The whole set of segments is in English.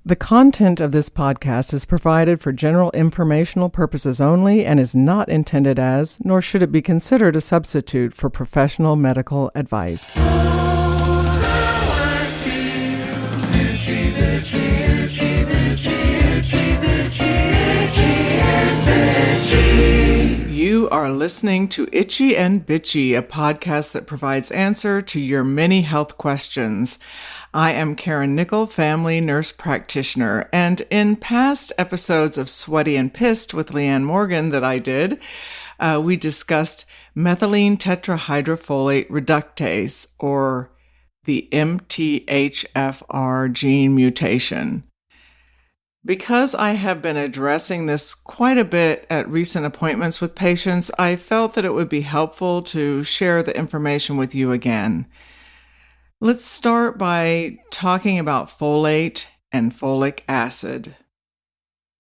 The content of this podcast is provided for general informational purposes only and is not intended as, nor should it be considered a substitute for professional medical advice. You are listening to Itchy and Bitchy, a podcast that provides answer to your many health questions. I am Karen Nickel, family nurse practitioner, and in past episodes of Sweaty and Pissed with Leanne Morgan that I did, we discussed methylene tetrahydrofolate reductase, or the MTHFR gene mutation. Because I have been addressing this quite a bit at recent appointments with patients, I felt that it would be helpful to share the information with you again. Let's start by talking about folate and folic acid.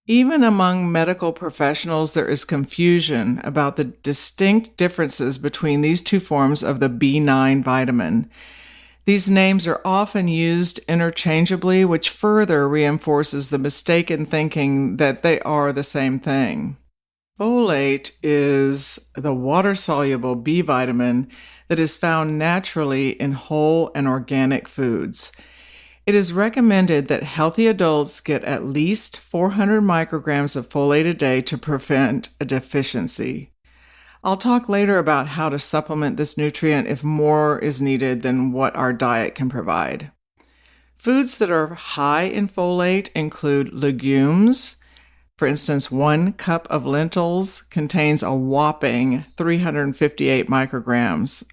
Even among medical professionals, there is confusion about the distinct differences between these two forms of the B9 vitamin. These names are often used interchangeably, which further reinforces the mistaken thinking that they are the same thing. Folate is the water-soluble B vitamin that is found naturally in whole and organic foods. It is recommended that healthy adults get at least 400 micrograms of folate a day to prevent a deficiency. I'll talk later about how to supplement this nutrient if more is needed than what our diet can provide. Foods that are high in folate include legumes. For instance, 1 cup of lentils contains a whopping 358 micrograms.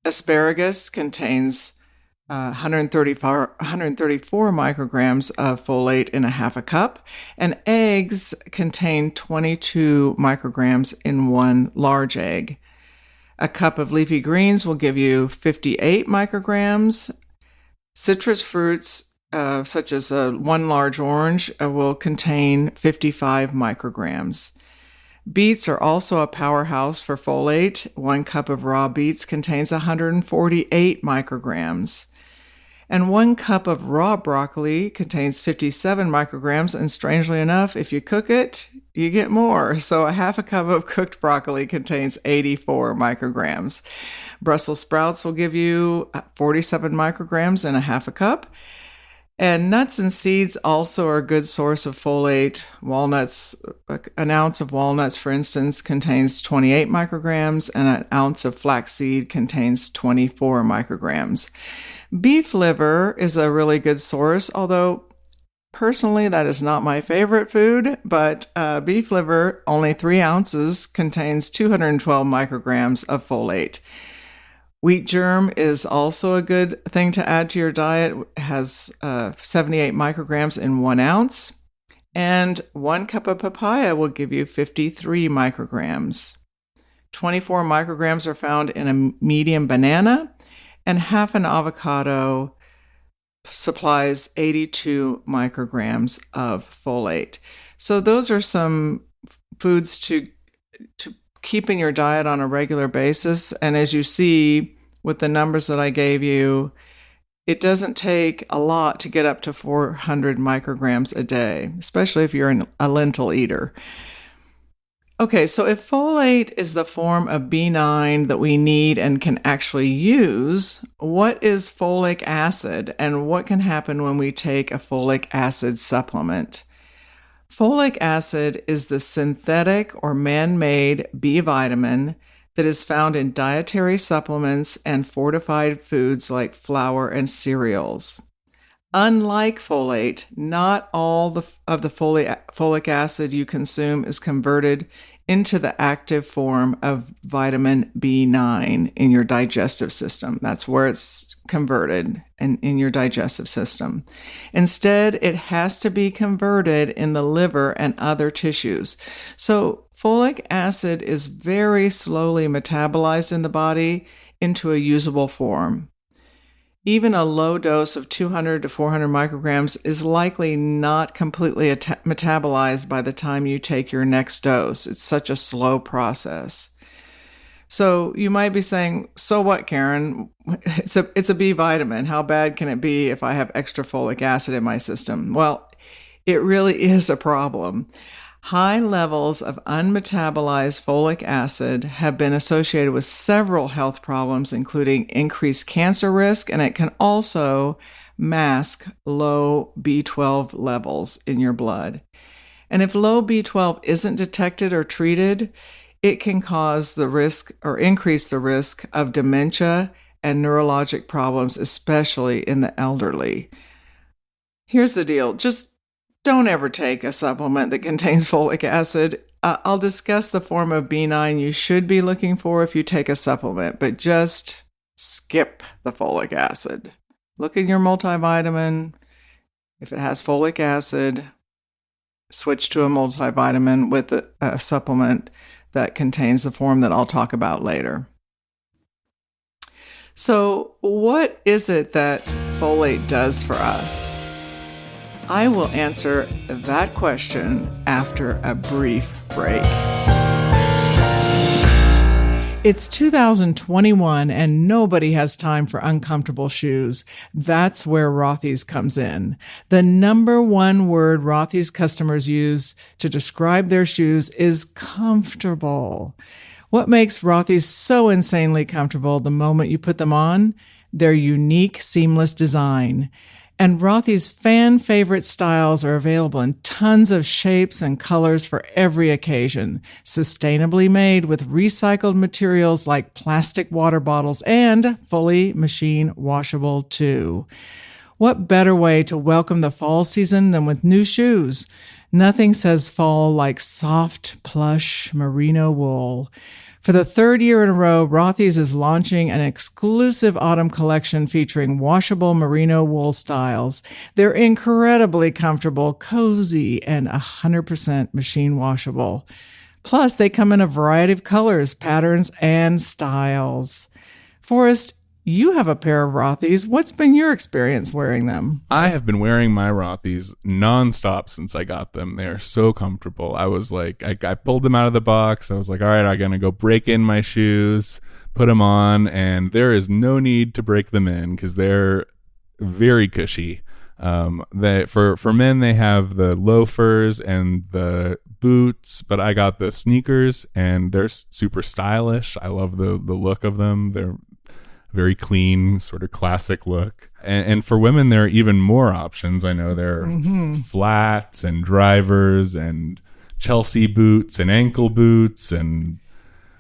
Asparagus contains 134 micrograms of folate in a half a cup, and eggs contain 22 micrograms in 1 large egg. A cup of leafy greens will give you 58 micrograms. Citrus fruits, such as 1 large orange, will contain 55 micrograms. Beets are also a powerhouse for folate. 1 cup of raw beets contains 148 micrograms. And 1 cup of raw broccoli contains 57 micrograms. And strangely enough, if you cook it, you get more. So a half a cup of cooked broccoli contains 84 micrograms. Brussels sprouts will give you 47 micrograms in a half a cup. And nuts and seeds also are a good source of folate. Walnuts, an ounce of walnuts, for instance, contains 28 micrograms, and an ounce of flaxseed contains 24 micrograms. Beef liver is a really good source, although personally that is not my favorite food, but beef liver, only 3 ounces, contains 212 micrograms of folate. Wheat germ is also a good thing to add to your diet. It has 78 micrograms in 1 ounce. And 1 cup of papaya will give you 53 micrograms. 24 micrograms are found in a medium banana, and half an avocado supplies 82 micrograms of folate. So those are some foods to keep in your diet on a regular basis. And as you see with the numbers that I gave you, it doesn't take a lot to get up to 400 micrograms a day, especially if you're a lentil eater. Okay, so if folate is the form of B9 that we need and can actually use, what is folic acid and what can happen when we take a folic acid supplement? Folic acid is the synthetic or man-made B vitamin that is found in dietary supplements and fortified foods like flour and cereals. Unlike folate, not all of the folic acid you consume is converted into the active form of vitamin B9 in your digestive system. That's where it's converted in your digestive system. Instead, it has to be converted in the liver and other tissues. So folic acid is very slowly metabolized in the body into a usable form. Even a low dose of 200 to 400 micrograms is likely not completely metabolized by the time you take your next dose. It's such a slow process. So you might be saying, so what, Karen? It's a B vitamin. How bad can it be if I have extra folic acid in my system? Well, it really is a problem. High levels of unmetabolized folic acid have been associated with several health problems, including increased cancer risk, and it can also mask low B12 levels in your blood. And if low B12 isn't detected or treated, it can cause the risk or increase the risk of dementia and neurologic problems, especially in the elderly. Here's the deal. Just don't ever take a supplement that contains folic acid. I'll discuss the form of B9 you should be looking for if you take a supplement, but just skip the folic acid. Look in your multivitamin. If it has folic acid, switch to a multivitamin with a supplement that contains the form that I'll talk about later. So, what is it that folate does for us? I will answer that question after a brief break. It's 2021 and nobody has time for uncomfortable shoes. That's where Rothy's comes in. The number one word Rothy's customers use to describe their shoes is comfortable. What makes Rothy's so insanely comfortable the moment you put them on? Their unique seamless design. And Rothy's fan favorite styles are available in tons of shapes and colors for every occasion, sustainably made with recycled materials like plastic water bottles and fully machine washable too. What better way to welcome the fall season than with new shoes? Nothing says fall like soft, plush merino wool. For the third year in a row, Rothy's is launching an exclusive autumn collection featuring washable merino wool styles. They're incredibly comfortable, cozy, and 100% machine washable. Plus, they come in a variety of colors, patterns, and styles. Forrest, you have a pair of Rothy's. What's been your experience wearing them? I have been wearing my Rothy's nonstop since I got them. They're so comfortable. I was like, I pulled them out of the box. I was like, all right, I'm going to go break in my shoes, put them on, and there is no need to break them in because they're very cushy. For men, they have the loafers and the boots, but I got the sneakers, and they're super stylish. I love the look of them. They're very clean, sort of classic look. And for women, there are even more options. I know there are flats and drivers and Chelsea boots and ankle boots and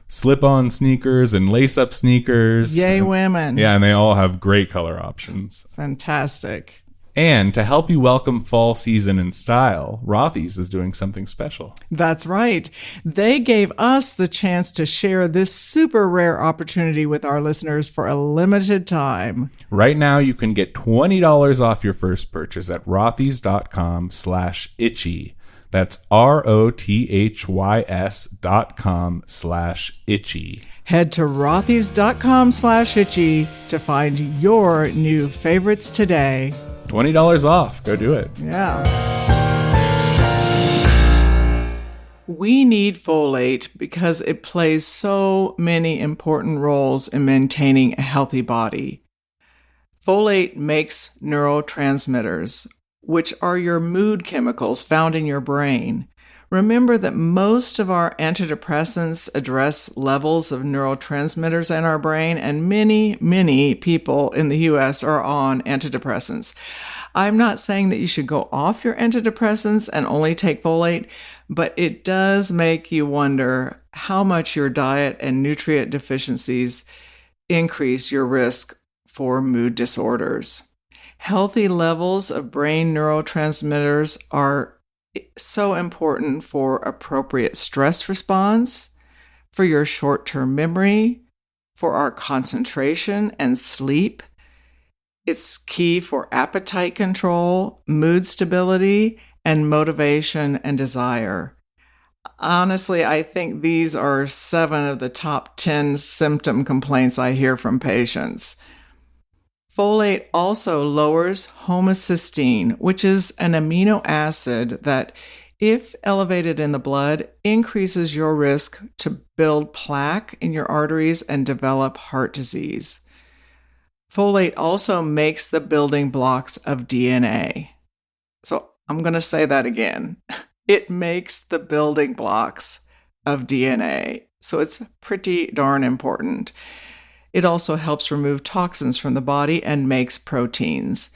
slip-on sneakers and lace-up sneakers. Yay, women. Yeah, and they all have great color options. Fantastic. And to help you welcome fall season in style, Rothy's is doing something special. That's right. They gave us the chance to share this super rare opportunity with our listeners for a limited time. Right now, you can get $20 off your first purchase at rothys.com/itchy. That's ROTHYS.com/itchy. Head to rothys.com/itchy to find your new favorites today. $20 off. Go do it. Yeah. We need folate because it plays so many important roles in maintaining a healthy body. Folate makes neurotransmitters, which are your mood chemicals found in your brain. Remember that most of our antidepressants address levels of neurotransmitters in our brain, and many, many people in the U.S. are on antidepressants. I'm not saying that you should go off your antidepressants and only take folate, but it does make you wonder how much your diet and nutrient deficiencies increase your risk for mood disorders. Healthy levels of brain neurotransmitters are so important for appropriate stress response, for your short-term memory, for our concentration and sleep. It's key for appetite control, mood stability, and motivation and desire. Honestly, I think these are 7 of the top 10 symptom complaints I hear from patients. Folate also lowers homocysteine, which is an amino acid that if elevated in the blood, increases your risk to build plaque in your arteries and develop heart disease. Folate also makes the building blocks of DNA. So I'm going to say that again. It makes the building blocks of DNA. So it's pretty darn important. It also helps remove toxins from the body and makes proteins.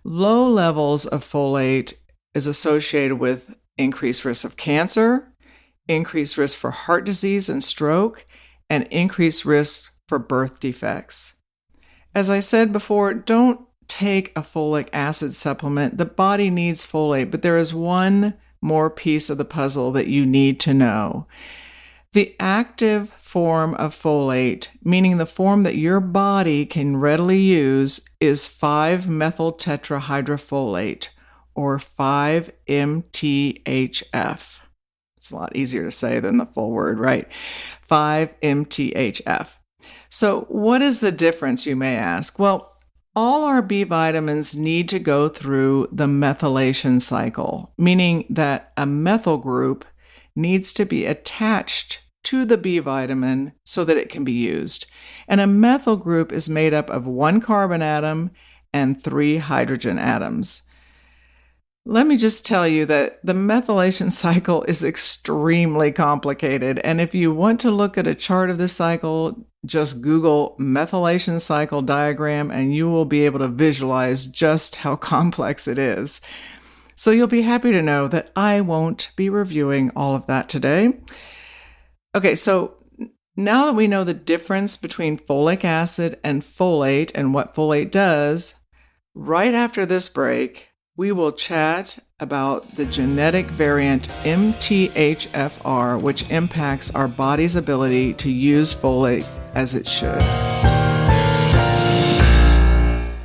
Low levels of folate is associated with increased risk of cancer, increased risk for heart disease and stroke, and increased risk for birth defects. As I said before, don't take a folic acid supplement. The body needs folate, but there is one more piece of the puzzle that you need to know. The active form of folate, meaning the form that your body can readily use, is 5-methyltetrahydrofolate, or 5-MTHF. It's a lot easier to say than the full word, right? 5-MTHF. So what is the difference, you may ask? Well, all our B vitamins need to go through the methylation cycle, meaning that a methyl group needs to be attached to the B vitamin so that it can be used. And a methyl group is made up of 1 carbon atom and 3 hydrogen atoms. Let me just tell you that the methylation cycle is extremely complicated. And if you want to look at a chart of this cycle, just Google methylation cycle diagram and you will be able to visualize just how complex it is. So you'll be happy to know that I won't be reviewing all of that today. Okay, so now that we know the difference between folic acid and folate and what folate does, right after this break, we will chat about the genetic variant MTHFR, which impacts our body's ability to use folate as it should.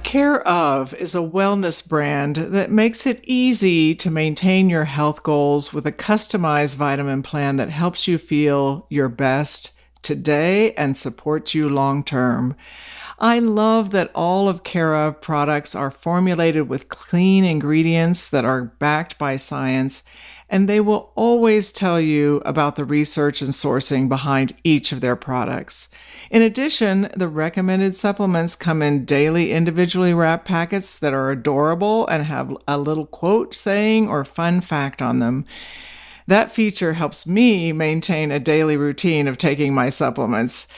Care Of is a wellness brand that makes it easy to maintain your health goals with a customized vitamin plan that helps you feel your best today and supports you long term. I love that all of Care Of products are formulated with clean ingredients that are backed by science, and they will always tell you about the research and sourcing behind each of their products. In addition, the recommended supplements come in daily individually wrapped packets that are adorable and have a little quote, saying, or fun fact on them. That feature helps me maintain a daily routine of taking my supplements.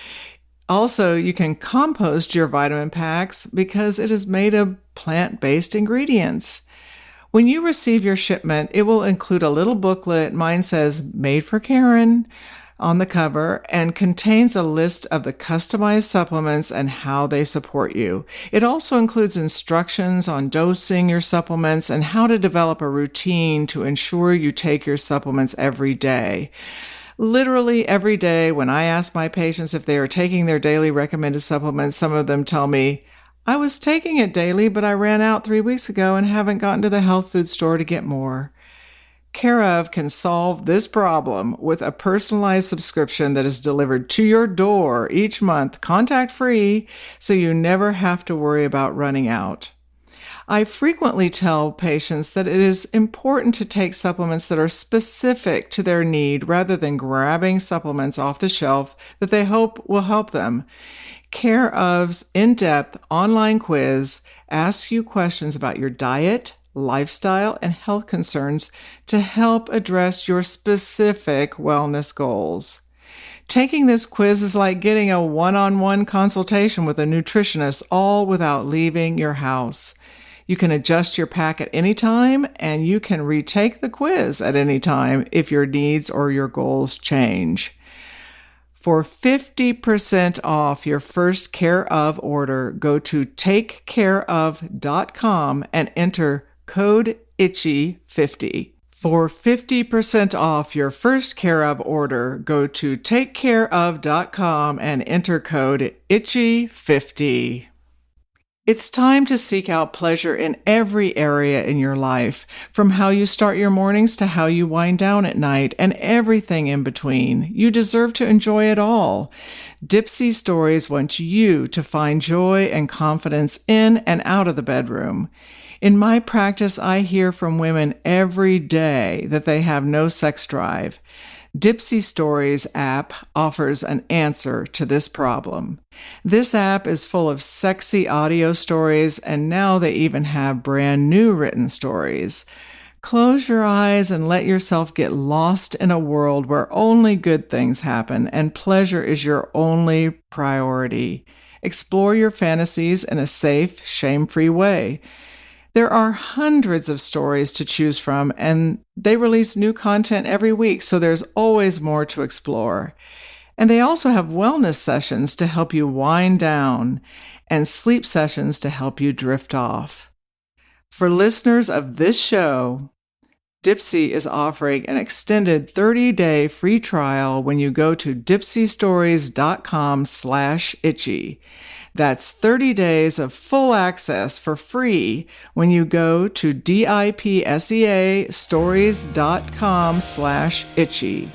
Also, you can compost your vitamin packs because it is made of plant-based ingredients. When you receive your shipment, it will include a little booklet. Mine says "Made for Karen" on the cover and contains a list of the customized supplements and how they support you. It also includes instructions on dosing your supplements and how to develop a routine to ensure you take your supplements every day. Literally every day when I ask my patients if they are taking their daily recommended supplements, some of them tell me, "I was taking it daily, but I ran out 3 weeks ago and haven't gotten to the health food store to get more." Care Of can solve this problem with a personalized subscription that is delivered to your door each month, contact-free, so you never have to worry about running out. I frequently tell patients that it is important to take supplements that are specific to their need rather than grabbing supplements off the shelf that they hope will help them. Care Of's in-depth online quiz asks you questions about your diet, lifestyle, and health concerns to help address your specific wellness goals. Taking this quiz is like getting a one-on-one consultation with a nutritionist, all without leaving your house. You can adjust your pack at any time, and you can retake the quiz at any time if your needs or your goals change. For 50% off your first Care Of order, go to takecareof.com and enter code ITCHY50. For 50% off your first Care Of order, go to takecareof.com and enter code ITCHY50. It's time to seek out pleasure in every area in your life, from how you start your mornings to how you wind down at night and everything in between. You deserve to enjoy it all. Dipsy Stories wants you to find joy and confidence in and out of the bedroom. In my practice, I hear from women every day that they have no sex drive. Dipsy Stories app offers an answer to this problem. This app is full of sexy audio stories, and now they even have brand new written stories. Close your eyes and let yourself get lost in a world where only good things happen and pleasure is your only priority. Explore your fantasies in a safe, shame-free way. There are hundreds of stories to choose from, and they release new content every week, so there's always more to explore. And they also have wellness sessions to help you wind down and sleep sessions to help you drift off. For listeners of this show, Dipsy is offering an extended 30-day free trial when you go to dipsystories.com/itchy. That's 30 days of full access for free when you go to dipseastories.com/itchy.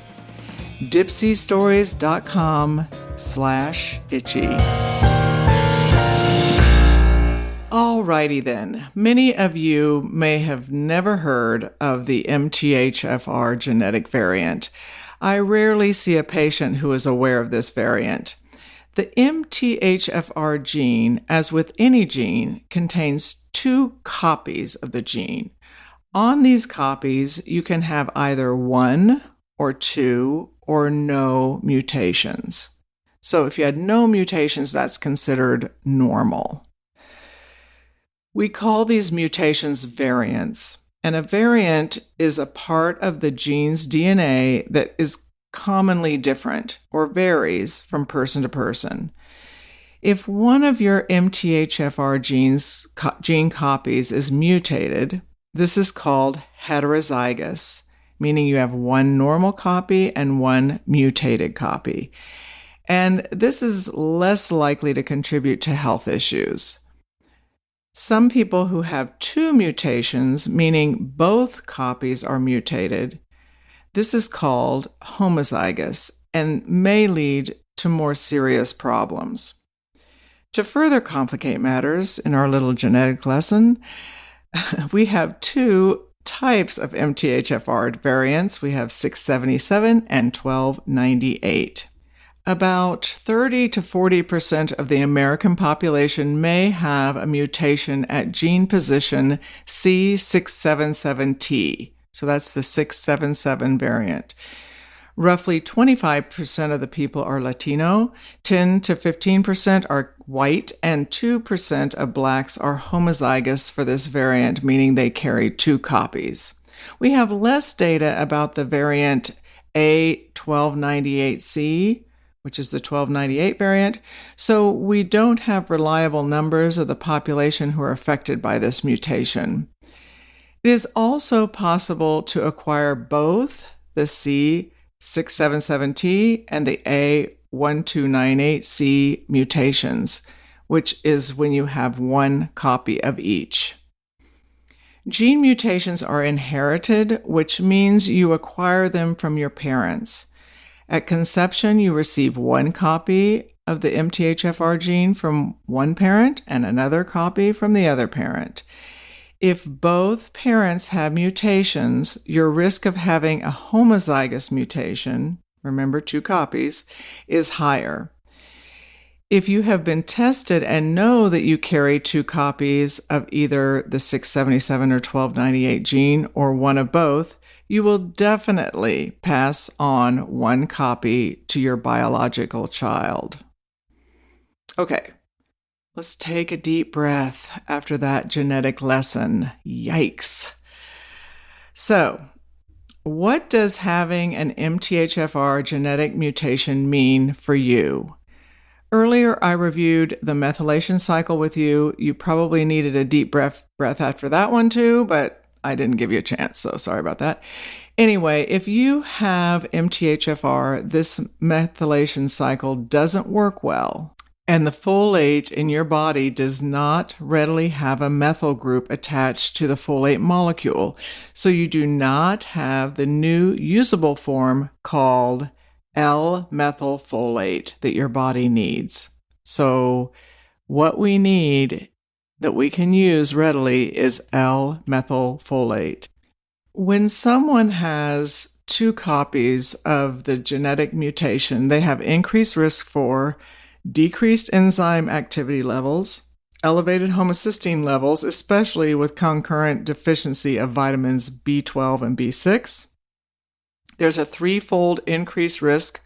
dipsystories.com/itchy. Alrighty then. Many of you may have never heard of the MTHFR genetic variant. I rarely see a patient who is aware of this variant. The MTHFR gene, as with any gene, contains 2 copies of the gene. On these copies, you can have either 1 or 2 or no mutations. So if you had no mutations, that's considered normal. We call these mutations variants, and a variant is a part of the gene's DNA that is commonly different or varies from person to person. If one of your MTHFR gene copies is mutated, this is called heterozygous, meaning you have 1 normal copy and 1 mutated copy. And this is less likely to contribute to health issues. Some people who have 2 mutations, meaning both copies are mutated, this is called homozygous and may lead to more serious problems. To further complicate matters in our little genetic lesson, we have 2 types of MTHFR variants. We have 677 and 1298. About 30 to 40% of the American population may have a mutation at gene position C677T. So that's the 677 variant. Roughly 25% of the people are Latino, 10 to 15% are white, and 2% of Blacks are homozygous for this variant, meaning they carry 2 copies. We have less data about the variant A1298C, which is the 1298 variant, so we don't have reliable numbers of the population who are affected by this mutation. It is also possible to acquire both the C677T and the A1298C mutations, which is when you have 1 copy of each. Gene mutations are inherited, which means you acquire them from your parents. At conception, you receive 1 copy of the MTHFR gene from one parent and another copy from the other parent. If both parents have mutations, your risk of having a homozygous mutation, remember 2 copies, is higher. If you have been tested and know that you carry 2 copies of either the 677 or 1298 gene or one of both, you will definitely pass on 1 copy to your biological child. Okay, let's take a deep breath after that genetic lesson. Yikes. So, what does having an MTHFR genetic mutation mean for you? Earlier, I reviewed the methylation cycle with you. You probably needed a deep breath after that one too, but I didn't give you a chance, so sorry about that. Anyway, if you have MTHFR, this methylation cycle doesn't work well, and the folate in your body does not readily have a methyl group attached to the folate molecule, so you do not have the new usable form called L-methylfolate that your body needs. So what we need that we can use readily is L-methylfolate. When someone has 2 copies of the genetic mutation, they have increased risk for decreased enzyme activity levels, elevated homocysteine levels, especially with concurrent deficiency of vitamins B12 and B6. There's a 3-fold increased risk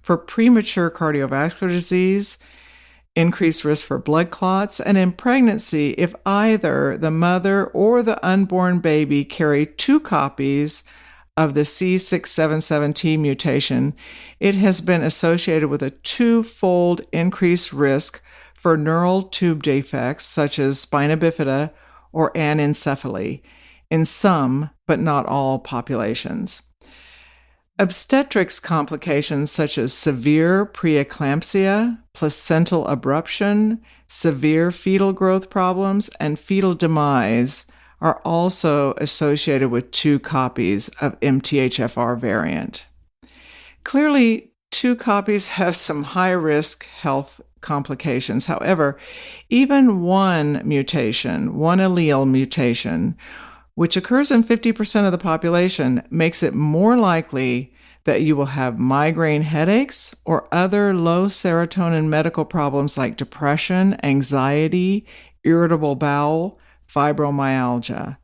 for premature cardiovascular disease, increased risk for blood clots, and in pregnancy, if either the mother or the unborn baby carry 2 copies of the C677T mutation, it has been associated with a 2-fold increased risk for neural tube defects such as spina bifida or anencephaly in some, but not all, populations. Obstetrics complications such as severe preeclampsia, placental abruption, severe fetal growth problems, and fetal demise are also associated with 2 copies of MTHFR variant. Clearly, 2 copies have some high-risk health complications. However, even one allele mutation, which occurs in 50% of the population, makes it more likely that you will have migraine headaches or other low serotonin medical problems like depression, anxiety, irritable bowel, fibromyalgia.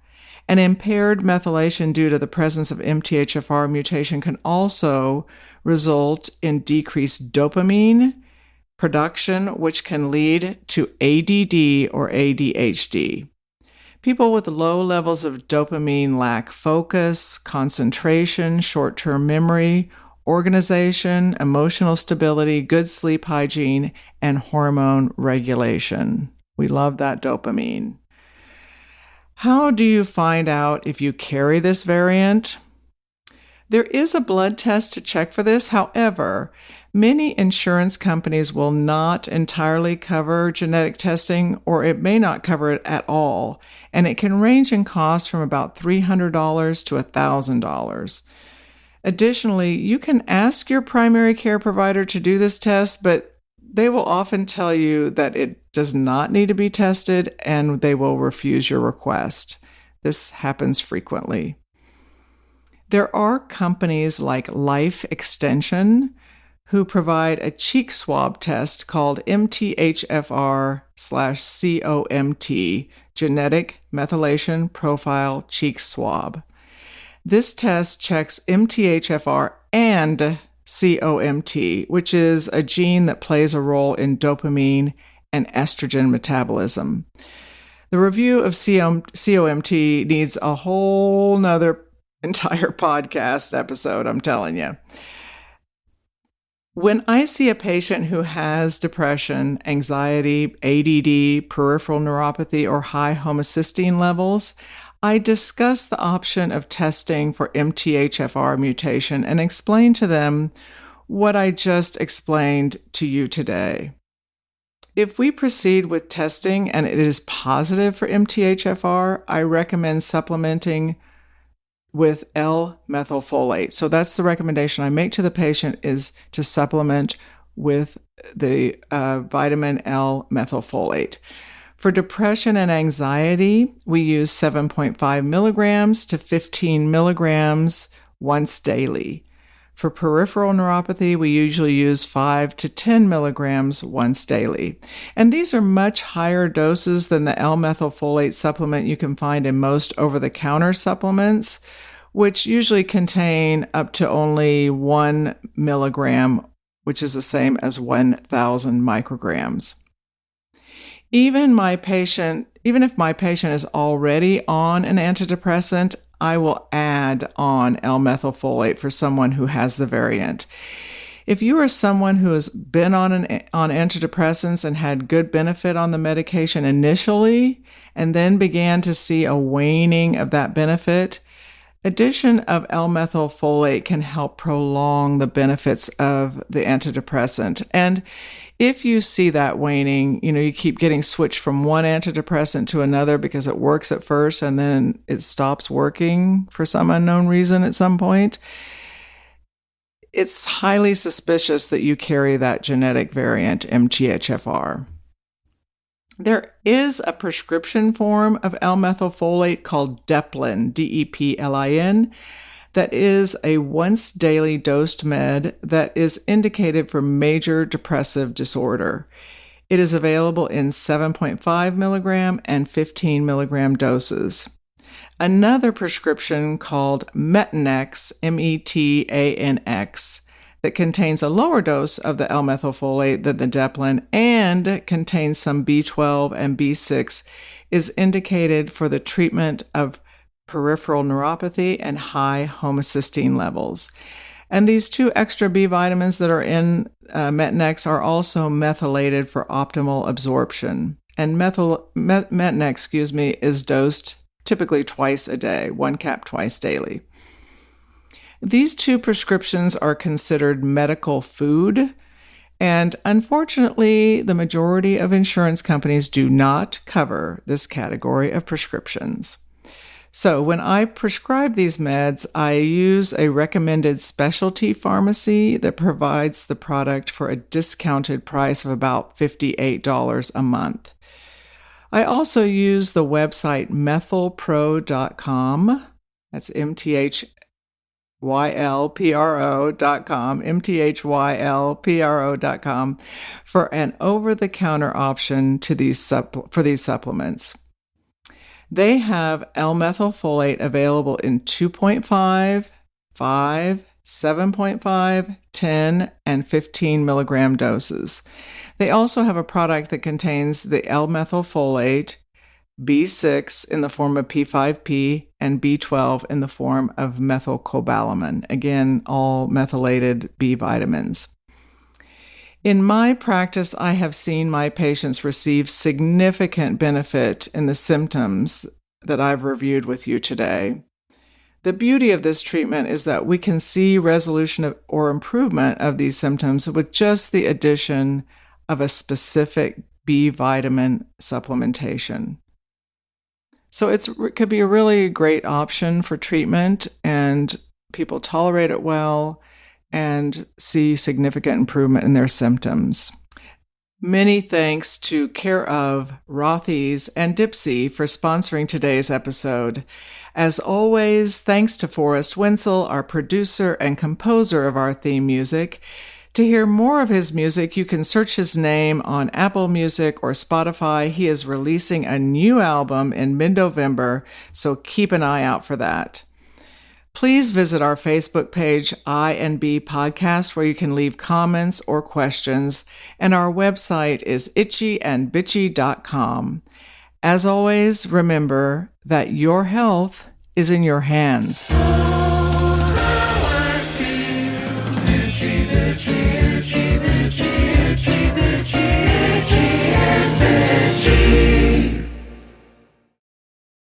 An impaired methylation due to the presence of MTHFR mutation can also result in decreased dopamine production, which can lead to ADD or ADHD. People with low levels of dopamine lack focus, concentration, short-term memory, organization, emotional stability, good sleep hygiene, and hormone regulation. We love that dopamine. How do you find out if you carry this variant? There is a blood test to check for this. However, many insurance companies will not entirely cover genetic testing, or it may not cover it at all, and it can range in cost from about $300 to $1,000. Additionally, you can ask your primary care provider to do this test, but they will often tell you that it does not need to be tested and they will refuse your request. This happens frequently. There are companies like Life Extension who provide a cheek swab test called MTHFR/COMT, Genetic Methylation Profile Cheek Swab. This test checks MTHFR and COMT, which is a gene that plays a role in dopamine and estrogen metabolism. The review of COMT needs a whole nother entire podcast episode, I'm telling you. When I see a patient who has depression, anxiety, ADD, peripheral neuropathy, or high homocysteine levels, I discuss the option of testing for MTHFR mutation and explain to them what I just explained to you today. If we proceed with testing and it is positive for MTHFR, I recommend supplementing with L-methylfolate. So that's the recommendation I make to the patient, is to supplement with the vitamin L-methylfolate. For depression and anxiety, we use 7.5 milligrams to 15 milligrams once daily. For peripheral neuropathy, we usually use 5 to 10 milligrams once daily. And these are much higher doses than the L-methylfolate supplement you can find in most over-the-counter supplements, which usually contain up to only 1 milligram, which is the same as 1,000 micrograms. Even if my patient is already on an antidepressant, I will add on L-methylfolate for someone who has the variant. If you are someone who has been on antidepressants and had good benefit on the medication initially, and then began to see a waning of that benefit, addition of L-methylfolate can help prolong the benefits of the antidepressant. And if you see that waning, you keep getting switched from one antidepressant to another because it works at first and then it stops working for some unknown reason at some point, it's highly suspicious that you carry that genetic variant MTHFR. There is a prescription form of L-methylfolate called Deplin, Deplin, that is a once daily dosed med that is indicated for major depressive disorder. It is available in 7.5 milligram and 15 milligram doses. Another prescription called Metanx, Metanx, that contains a lower dose of the L-methylfolate than the Deplin and contains some B12 and B6, is indicated for the treatment of peripheral neuropathy and high homocysteine levels. And these two extra B vitamins that are in Metanx are also methylated for optimal absorption. And Metanx, is dosed typically twice a day, 1 cap twice daily. These two prescriptions are considered medical food, and unfortunately, the majority of insurance companies do not cover this category of prescriptions. So when I prescribe these meds, I use a recommended specialty pharmacy that provides the product for a discounted price of about $58 a month. I also use the website methylpro.com. That's MTHYLPRO.com, MTHYLPRO.com, for an over-the-counter option to for these supplements. They have L-methylfolate available in 2.5, 5, 7.5, 10, and 15 milligram doses. They also have a product that contains the L-methylfolate, B6 in the form of P5P, and B12 in the form of methylcobalamin. Again, all methylated B vitamins. In my practice, I have seen my patients receive significant benefit in the symptoms that I've reviewed with you today. The beauty of this treatment is that we can see resolution or improvement of these symptoms with just the addition of a specific B vitamin supplementation. So it could be a really great option for treatment, and people tolerate it well and see significant improvement in their symptoms. Many thanks to Care of, Rothy's, and Dipsy for sponsoring today's episode. As always, thanks to Forrest Wenzel, our producer and composer of our theme music. To hear more of his music, you can search his name on Apple Music or Spotify. He is releasing a new album in mid-November, so keep an eye out for that. Please visit our Facebook page, I&B Podcast, where you can leave comments or questions, and our website is itchyandbitchy.com. As always, remember that your health is in your hands.